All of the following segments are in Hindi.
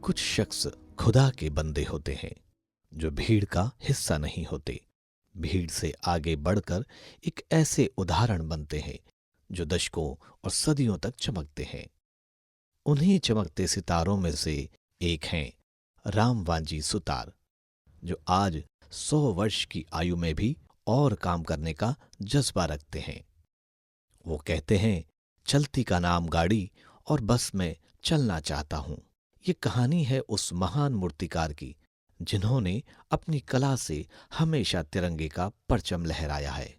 कुछ शख्स खुदा के बंदे होते हैं जो भीड़ का हिस्सा नहीं होते। भीड़ से आगे बढ़कर एक ऐसे उदाहरण बनते हैं जो दशकों और सदियों तक चमकते हैं। उन्हीं चमकते सितारों में से एक हैं राम वांजी सुतार, जो आज 100 वर्ष की आयु में भी और काम करने का जज्बा रखते हैं। वो कहते हैं, चलती का नाम गाड़ी और बस में चलना चाहता हूं। ये कहानी है उस महान मूर्तिकार की जिन्होंने अपनी कला से हमेशा तिरंगे का परचम लहराया है।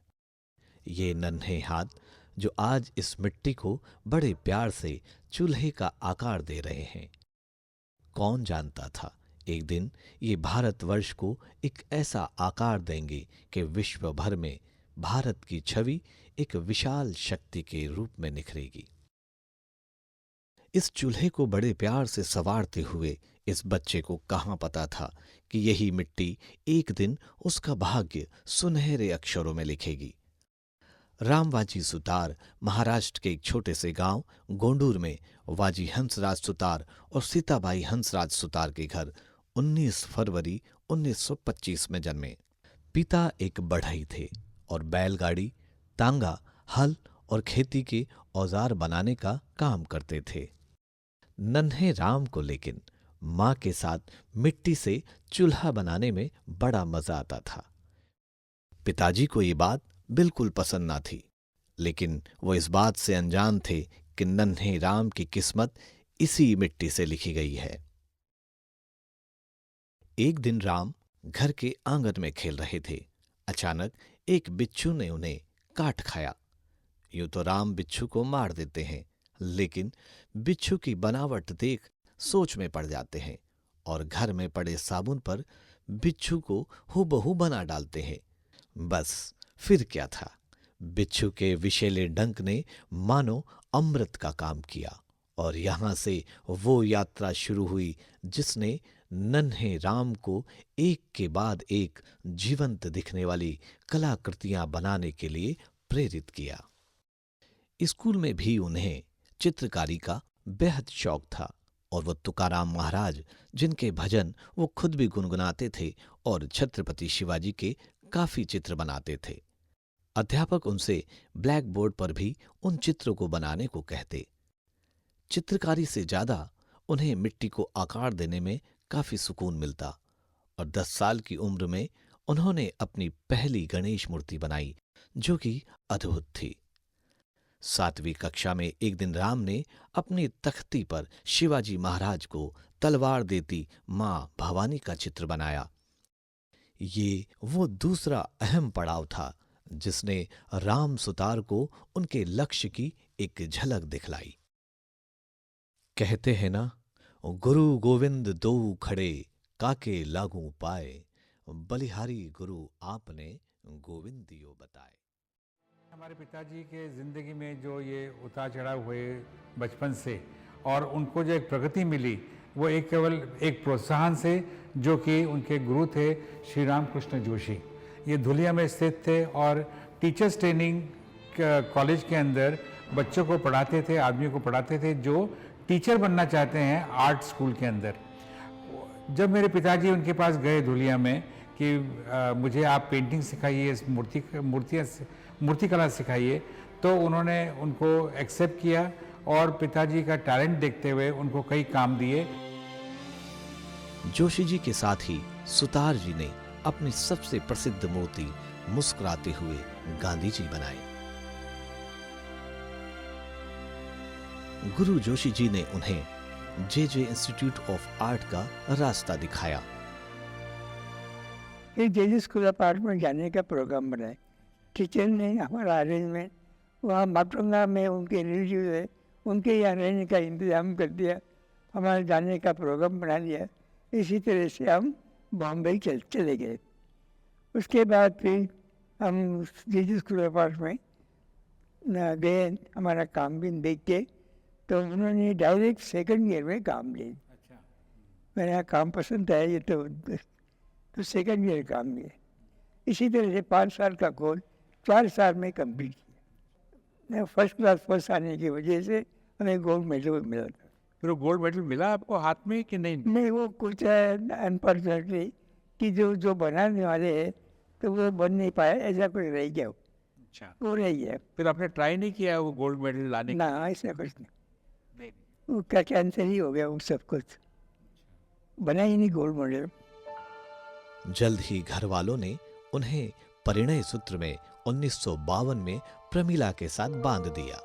ये नन्हे हाथ जो आज इस मिट्टी को बड़े प्यार से चूल्हे का आकार दे रहे हैं। कौन जानता था एक दिन ये भारतवर्ष को एक ऐसा आकार देंगे कि विश्व भर में भारत की छवि एक विशाल शक्ति के रूप में निखरेगी। इस चूल्हे को बड़े प्यार से संवारते हुए इस बच्चे को कहाँ पता था कि यही मिट्टी एक दिन उसका भाग्य सुनहरे अक्षरों में लिखेगी। राम वाजी सुतार महाराष्ट्र के एक छोटे से गांव गोंडूर में वाजी हंसराज सुतार और सीताबाई हंसराज सुतार के घर 19 फरवरी 1925 में जन्मे। पिता एक बढ़ई थे और बैलगाड़ी, तांगा, हल और खेती के औजार बनाने का काम करते थे। नन्हे राम को लेकिन मां के साथ मिट्टी से चूल्हा बनाने में बड़ा मजा आता था। पिताजी को ये बात बिल्कुल पसंद ना थी, लेकिन वो इस बात से अनजान थे कि नन्हे राम की किस्मत इसी मिट्टी से लिखी गई है। एक दिन राम घर के आंगन में खेल रहे थे। अचानक एक बिच्छू ने उन्हें काट खाया। यूं तो राम बिच्छू को मार देते हैं, लेकिन बिच्छू की बनावट देख सोच में पड़ जाते हैं और घर में पड़े साबुन पर बिच्छू को हूबहू बना डालते हैं। बस फिर क्या था, बिच्छू के विषैले डंक ने मानो अमृत का काम किया और यहां से वो यात्रा शुरू हुई जिसने नन्हे राम को एक के बाद एक जीवंत दिखने वाली कलाकृतियां बनाने के लिए प्रेरित किया। स्कूल में भी उन्हें चित्रकारी का बेहद शौक था और वो तुकाराम महाराज, जिनके भजन वो खुद भी गुनगुनाते थे, और छत्रपति शिवाजी के काफी चित्र बनाते थे। अध्यापक उनसे ब्लैक बोर्ड पर भी उन चित्रों को बनाने को कहते। चित्रकारी से ज्यादा उन्हें मिट्टी को आकार देने में काफी सुकून मिलता और 10 साल की उम्र में उन्होंने अपनी पहली गणेश मूर्ति बनाई, जो कि अद्भुत थी। 7वीं कक्षा में एक दिन राम ने अपनी तख्ती पर शिवाजी महाराज को तलवार देती मां भवानी का चित्र बनाया। ये वो दूसरा अहम पड़ाव था जिसने राम सुतार को उनके लक्ष्य की एक झलक दिखलाई। कहते हैं ना, गुरु गोविंद दो खड़े काके लागू पाए, बलिहारी गुरु आपने गोविंद दियो बताए। हमारे पिताजी के ज़िंदगी में जो ये उतार चढ़ाव हुए बचपन से, और उनको जो एक प्रगति मिली, वो एक केवल एक प्रोत्साहन से, जो कि उनके गुरु थे श्री राम कृष्ण जोशी। ये धुलिया में स्थित थे और टीचर्स ट्रेनिंग कॉलेज के अंदर बच्चों को पढ़ाते थे, आदमियों को पढ़ाते थे जो टीचर बनना चाहते हैं आर्ट स्कूल के अंदर। जब मेरे पिताजी उनके पास गए धुलिया में कि मुझे आप पेंटिंग सिखाइए, मूर्तिकला सिखाइए, तो उन्होंने उनको एक्सेप्ट किया और पिताजी का टैलेंट देखते हुए उनको कई काम दिए। जोशी जी के साथ ही सुतार जी ने अपनी सबसे प्रसिद्ध मूर्ति मुस्कुराते हुए गांधी जी बनाई। गुरु जोशी जी ने उन्हें जे इंस्टीट्यूट ऑफ आर्ट का रास्ता दिखाया। जे स्कूल ऑफ आर्ट में जाने का प्रोग्राम बनाए। टीचर ने हमारा अरेंजमेंट वहाँ माटुंगा में उनके रिलेटिव है, उनके यहाँ रहने का इंतज़ाम कर दिया, हमारे जाने का प्रोग्राम बना दिया। इसी तरह से हम बॉम्बे चले गए। उसके बाद फिर हम जे स्कूल ऑफ आर्ट में गए, हमारा काम भी देख के, तो उन्होंने डायरेक्ट सेकंड ईयर में काम लिया। अच्छा। मेरा काम पसंद आया ये, तो सेकंड ईयर काम लिया। इसी तरह से 5 साल का कोर्स 4 साल में कंप्लीट किया। फर्स्ट क्लास फर्स्ट आने की वजह से हमें गोल्ड मेडल मिला था। फिर वो गोल्ड मेडल मिला आपको हाथ में कि नहीं? नहीं, वो कुछ अनफॉर्चुनेटली कि जो जो बनाने वाले हैं तो वो बन नहीं पाया, ऐसा कुछ रह गया, अच्छा, वो रह गया। फिर आपने ट्राई नहीं किया वो गोल्ड मेडल लाने ना, ऐसा कुछ नहीं, नहीं। वो क्या कैंसर ही हो गया, वो सब कुछ बना ही नहीं गोल्ड मेडल। जल्द ही घर वालों ने उन्हें परिणय सूत्र में 1952 में प्रमिला के साथ बांध दिया।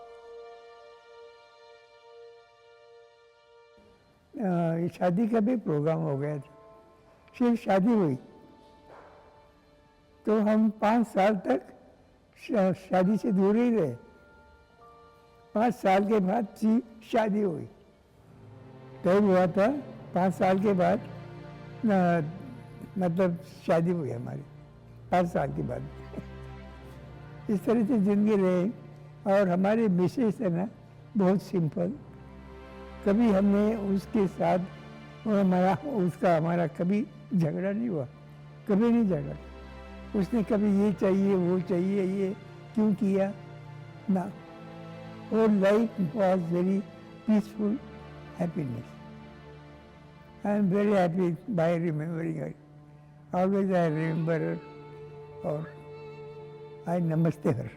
शादी का भी प्रोग्राम हो गया था, फिर शादी हुई तो हम 5 साल तक शादी से दूर ही रहे। 5 साल के बाद शादी हुई, तय हुआ था 5 साल के बाद मतलब शादी हुई हमारी 5 साल के बाद। इस तरह से जिंदगी रही। और हमारे मिसेस है ना बहुत सिंपल, कभी हमने उसके साथ हमारा कभी झगड़ा नहीं हुआ, कभी नहीं झगड़ा। उसने कभी ये चाहिए वो चाहिए, ये क्यों किया ना। और life was very peaceful happiness. I am very happy by remembering her, always I remember her और आई नमस्ते हर।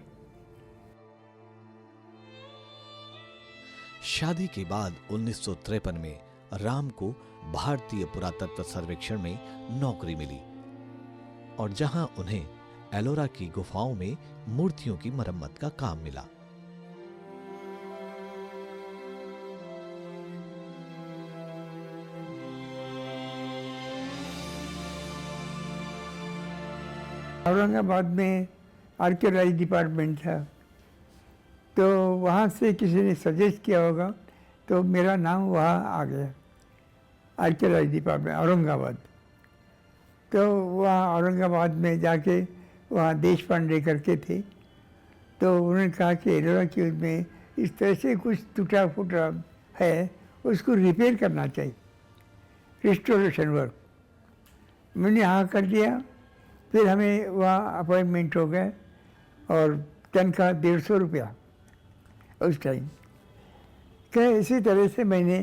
शादी के बाद 1953 में राम को भारतीय पुरातत्व सर्वेक्षण में नौकरी मिली और जहां उन्हें एलोरा की गुफाओं में मूर्तियों की मरम्मत का काम मिला। औरंगाबाद में आर्कियोलॉजी डिपार्टमेंट था, तो वहाँ से किसी ने सजेस्ट किया होगा तो मेरा नाम वहाँ आ गया, आर्कियोलॉजी डिपार्टमेंट औरंगाबाद। तो वहाँ औरंगाबाद में जाके वहाँ देश पांडे करके थे, तो उन्होंने कहा कि एलोरा की में इस तरह से कुछ टूटा फूटा है, उसको रिपेयर करना चाहिए, रिस्टोरेशन वर्क। मैंने हाँ कर दिया। फिर हमें वहाँ अपॉइंटमेंट हो गए और तनख्वाह 150 रुपया उस टाइम। क्या इसी तरह से मैंने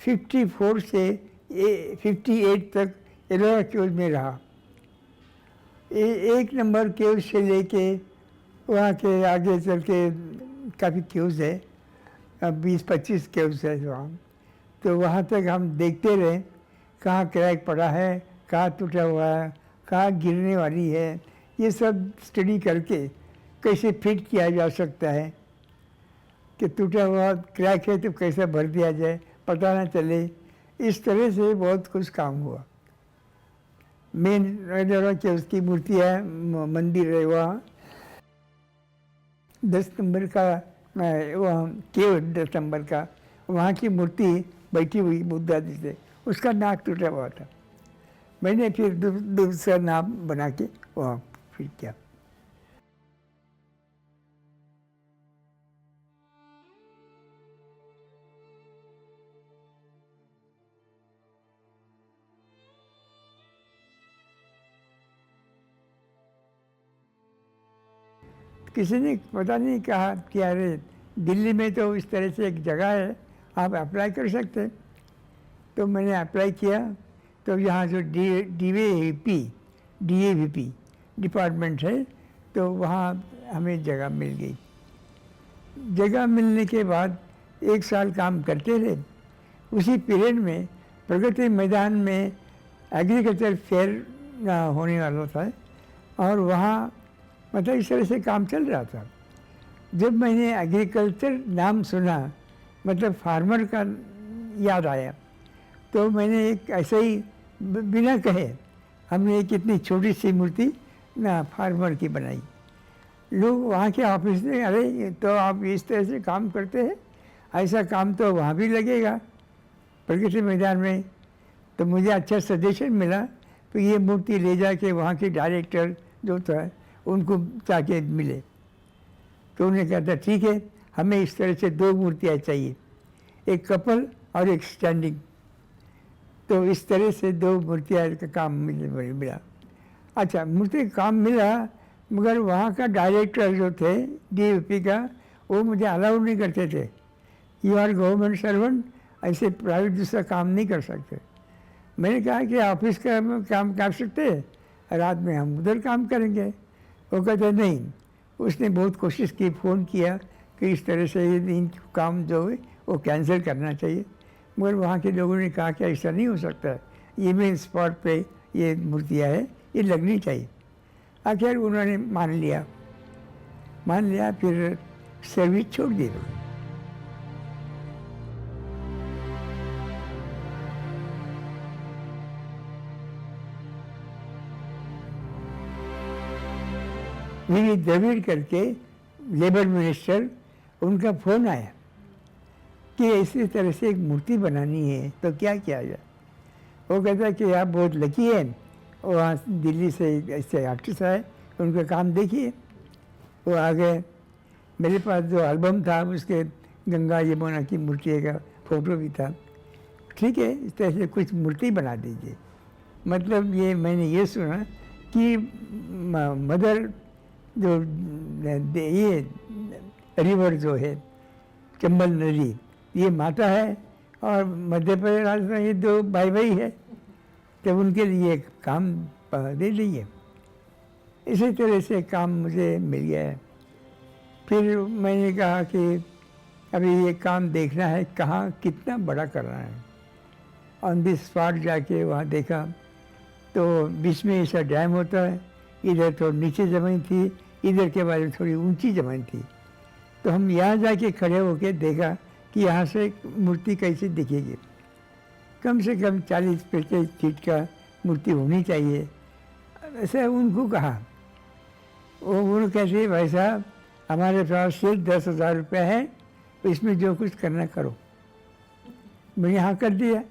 54 से 58 तक एलोरा केव्स में रहा। एक नंबर केव्स से लेके वहाँ के आगे चल के काफ़ी केव्स है, 20-25 केव्स है वहाँ। तो वहाँ तक हम देखते रहे कहाँ क्रैक पड़ा है, कहाँ टूटा हुआ है, कहाँ गिरने वाली है, ये सब स्टडी करके कैसे फिट किया जा सकता है कि टूटा हुआ क्रैक है तो कैसे भर दिया जाए, पता ना चले। इस तरह से बहुत कुछ काम हुआ। मेन एलोरा की उसकी मूर्ति है, मंदिर है वहाँ 10 नंबर का, वहाँ केव 10 नंबर का, वहाँ की मूर्ति बैठी हुई बुद्धा जी से, उसका नाक टूटा हुआ था। मैंने फिर दूसरा नाम बना के वहाँ फिर किया। किसी ने पता नहीं कहा कि अरे दिल्ली में तो इस तरह से एक जगह है, आप अप्लाई कर सकते। तो मैंने अप्लाई किया, तो यहाँ जो DAVP डिपार्टमेंट है, तो वहाँ हमें जगह मिल गई। जगह मिलने के बाद 1 साल काम करते रहे। उसी पीरियड में प्रगति मैदान में एग्रीकल्चर फेयर होने वाला था और वहाँ मतलब इस तरह से काम चल रहा था। जब मैंने एग्रीकल्चर नाम सुना, मतलब फार्मर का याद आया, तो मैंने एक ऐसे ही बिना कहे हमने एक इतनी छोटी सी मूर्ति ना फार्मर की बनाई। लोग वहाँ के ऑफिस में, अरे ये तो आप इस तरह से काम करते हैं, ऐसा काम तो वहाँ भी लगेगा प्रगति मैदान में। तो मुझे अच्छा सजेशन मिला, तो ये मूर्ति ले जाके वहाँ के डायरेक्टर जो था उनको जाके मिले। तो उन्होंने कहा था ठीक है, हमें इस तरह से 2 मूर्तियाँ चाहिए, एक कपल और एक स्टैंडिंग। तो इस तरह से 2 मूर्तियाँ का काम मिला। अच्छा, मूर्ति का काम मिला, मगर वहाँ का डायरेक्टर जो थे DAVP का, वो मुझे अलाउ नहीं करते थे। यू आर गवर्नमेंट सर्वेंट, ऐसे प्राइवेट दूसरा काम नहीं कर सकते। मैंने कहा कि ऑफिस का काम कर सकते हैं, रात में हम उधर काम करेंगे। वो कहते नहीं। उसने बहुत कोशिश की, फ़ोन किया कि इस तरह से ये इन काम जो है वो कैंसिल करना चाहिए, मगर वहाँ के लोगों ने कहा कि ऐसा नहीं हो सकता, ये मेन स्पॉट पे ये मूर्तियाँ है, ये लगनी चाहिए। आखिर उन्होंने मान लिया, फिर सर्विस छोड़ दी। मेरी द्रविड़ करके लेबर मिनिस्टर, उनका फ़ोन आया कि इसी तरह से एक मूर्ति बनानी है तो क्या किया जाए। वो कहता कि आप बहुत लकी हैं, वहाँ दिल्ली से ऐसे आर्टिस्ट आए, उनका काम देखिए। वो आ गए, मेरे पास जो एल्बम था उसके गंगा यमुना की मूर्ति का फ़ोटो भी था। ठीक है, इस तरह से कुछ मूर्ति बना दीजिए। मतलब ये मैंने ये सुना कि मदर जो ये रिवर जो है चंबल नदी, ये माता है और मध्य प्रदेश राजस्थान ये दो भाई भाई है, तो उनके लिए काम दे दीजिए। इसी तरह से काम मुझे मिल गया है। फिर मैंने कहा कि अभी ये काम देखना है कहाँ कितना बड़ा करना है। ऑन द स्पॉट जाके वहाँ देखा तो बीच में ऐसा डैम होता है, इधर तो नीचे ज़मीन थी, इधर के बारे में थोड़ी ऊंची ज़मीन थी। तो हम यहाँ जाके खड़े होके देखा कि यहाँ से मूर्ति कैसे दिखेगी। कम से कम 40-50 फीट का मूर्ति होनी चाहिए, ऐसा उनको कहा। वो कैसे, भाई साहब हमारे पास सिर्फ 10,000 रुपये है, इसमें जो कुछ करना करो। मैंने यहाँ कर दिया।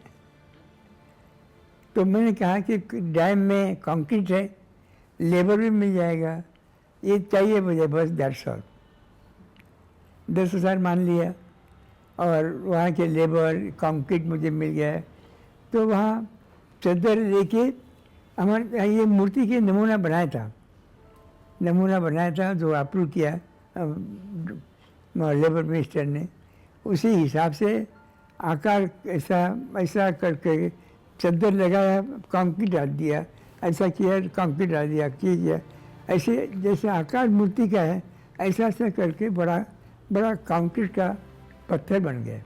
तो मैंने कहा कि डैम में कंक्रीट है, लेबर भी मिल जाएगा, ये चाहिए मुझे बस 150। 10,000 मान लिया और वहाँ के लेबर कंक्रीट मुझे मिल गया। तो वहाँ चादर लेके हमारे ये मूर्ति के नमूना बनाया था जो अप्रूव किया लेबर मिनिस्टर ने। उसी हिसाब से आकार ऐसा करके चादर लगाया, कंक्रीट डाल दिया, ऐसा किया, कंक्रीट डाल दिया, किया ऐसे जैसे आकार मूर्ति का है, ऐसा करके बड़ा कंक्रीट का पत्थर बन गया।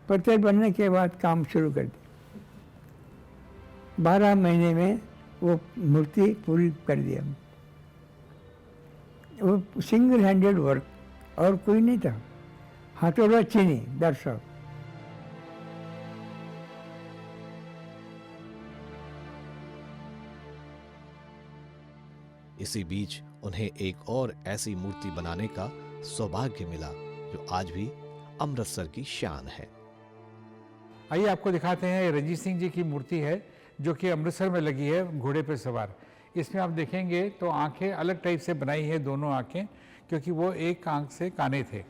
पत्थर बनने के बाद काम शुरू कर दिया। 12 महीने में वो मूर्ति पूरी कर दिया। वो सिंगल हैंडेड वर्क, और कोई नहीं था, हथौड़ा चीनी दर्शक। इसी बीच उन्हें एक और ऐसी मूर्ति बनाने का सौभाग्य मिला जो आज भी अमृतसर की शान है। आइए आपको दिखाते हैं, रंजीत सिंह जी की मूर्ति है जो कि अमृतसर में लगी है, घोड़े पे सवार। इसमें आप देखेंगे तो आंखें अलग टाइप से बनाई है, दोनों आंखें, क्योंकि वो एक आंख से काने थे।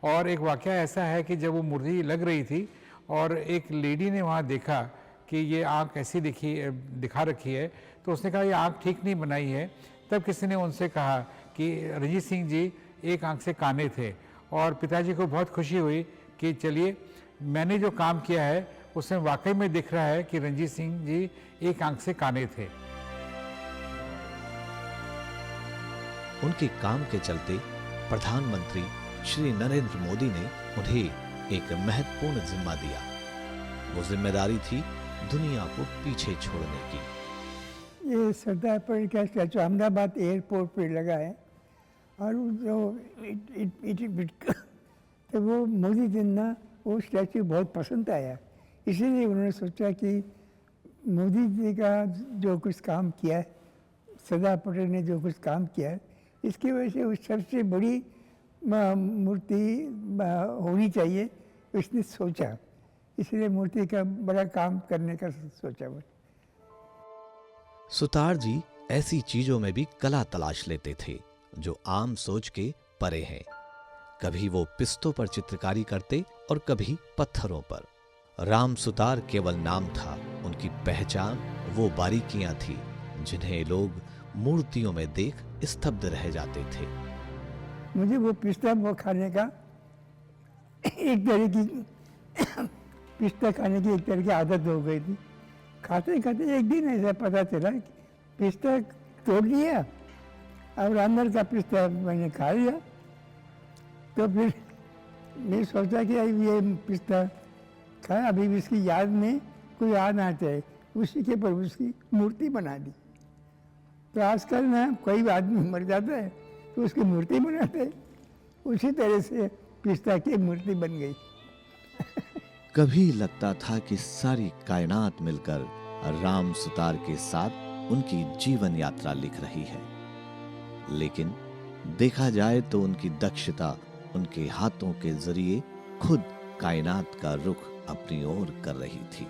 और एक वाकया ऐसा है कि जब वो मूर्ति लग रही थी और एक लेडी ने वहाँ देखा कि ये आंख ऐसी दिखा रखी है, तो उसने कहा ये आंख ठीक नहीं बनाई है। तब किसी ने उनसे कहा कि रंजीत सिंह जी एक आंख से काने थे, और पिताजी को बहुत खुशी हुई कि चलिए मैंने जो काम किया है उसमें वाकई में दिख रहा है कि रंजीत सिंह जी एक आंख से काने थे। उनके काम के चलते प्रधानमंत्री श्री नरेंद्र मोदी ने उन्हें एक महत्वपूर्ण जिम्मा दिया। वो जिम्मेदारी थी दुनिया को पीछे छोड़ने की। ये सरदार पटेल का स्टैचू अहमदाबाद एयरपोर्ट पे लगा है, और जो तो वो मोदी जी ना वो स्टैचू बहुत पसंद आया। इसीलिए उन्होंने सोचा कि मोदी जी का जो कुछ काम किया है, सरदार पटेल ने जो कुछ काम किया है, इसकी वजह से उस सबसे बड़ी मूर्ति होनी चाहिए, उसने सोचा। इसलिए मूर्ति का बड़ा काम करने का सोचा वो। सुतार जी ऐसी चीजों में भी कला तलाश लेते थे जो आम सोच के परे हैं। कभी वो पिस्तों पर चित्रकारी करते और कभी पत्थरों पर। राम सुतार केवल नाम था, उनकी पहचान वो बारीकियां थी जिन्हें लोग मूर्तियों में देख स्तब्ध रह जाते थे। मुझे वो पिस्ता वो खाने का एक तरह की पिस्ता खाने की एक तरह की आदत हो गई थी। खाते खाते एक दिन ऐसा पता चला कि पिस्ता तोड़ लिया और अंदर का पिस्ता मैंने खा लिया। तो फिर मैं सोचा कि ये पिस्ता खाया, अभी इसकी याद में कोई आना चाहिए, उसी के पर उसकी मूर्ति बना दी। तो आजकल ना कोई आदमी मर जाता है तो उसकी मूर्ति बनाते हैं, उसी तरह से पिस्ता की मूर्ति बन गई। कभी लगता था कि सारी कायनात मिलकर राम सुतार के साथ उनकी जीवन यात्रा लिख रही है, लेकिन देखा जाए तो उनकी दक्षता उनके हाथों के जरिए खुद कायनात का रुख अपनी ओर कर रही थी।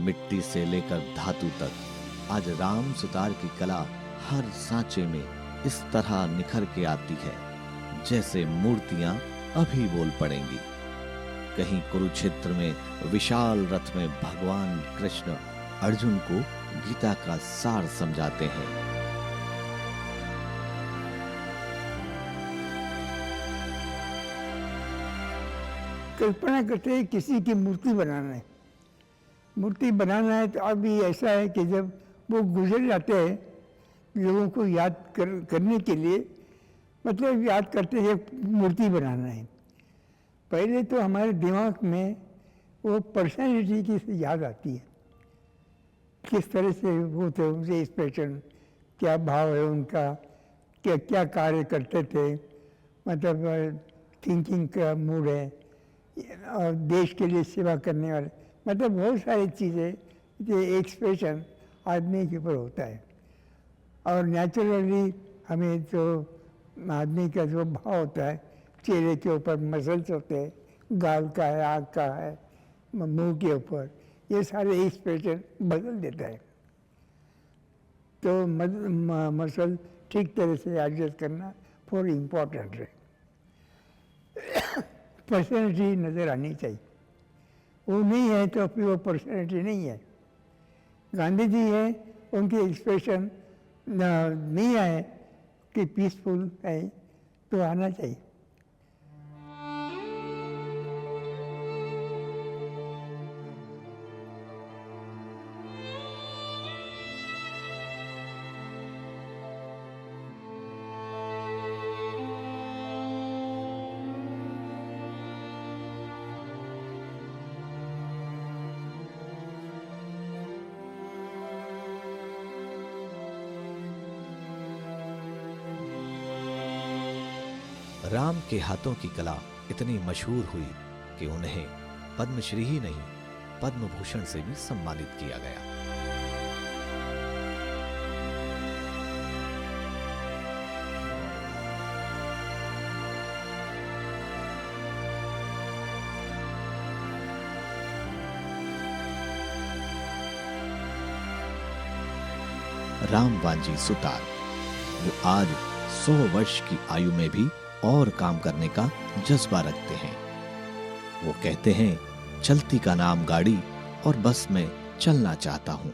मिट्टी से लेकर धातु तक आज राम सुतार की कला हर सांचे में इस तरह निखर के आती है जैसे मूर्तियां अभी बोल पड़ेंगी। कहीं कुरुक्षेत्र में विशाल रथ में भगवान कृष्ण अर्जुन को गीता का सार समझाते हैं। कल्पना करते हैं किसी की मूर्ति बनाना है, मूर्ति बनाना है तो अभी ऐसा है कि जब वो गुजर जाते हैं लोगों को याद करने के लिए, मतलब याद करते हैं मूर्ति बनाना है। पहले तो हमारे दिमाग में वो पर्सनैलिटी की याद आती है, किस तरह से वो थे, उनसे एक्सप्रेशन क्या भाव है उनका, क्या क्या कार्य करते थे, मतलब थिंकिंग का मूड है और देश के लिए सेवा करने वाले, मतलब बहुत सारी चीज़ें ये एक्सप्रेशन आदमी के ऊपर होता है। और नेचुरली हमें जो आदमी का जो भाव होता है, चेहरे के ऊपर मसल्स होते हैं, गाल का है, आँख का है, मुंह के ऊपर, ये सारे एक्सप्रेशन बदल देता है। तो मसल ठीक तरह से एडजस्ट करना बहुत इम्पोर्टेंट है। पर्सनैलिटी नज़र आनी चाहिए, वो नहीं है तो फिर वो पर्सनैलिटी नहीं है। गांधी जी है, उनके एक्सप्रेशन नहीं आए कि पीसफुल है तो आना चाहिए। राम के हाथों की कला इतनी मशहूर हुई कि उन्हें पद्मश्री ही नहीं पद्म भूषण से भी सम्मानित किया गया। राम वांजी सुतार जो आज 100 वर्ष की आयु में भी और काम करने का जज्बा रखते हैं। वो कहते हैं, चलती का नाम गाड़ी और बस में चलना चाहता हूं।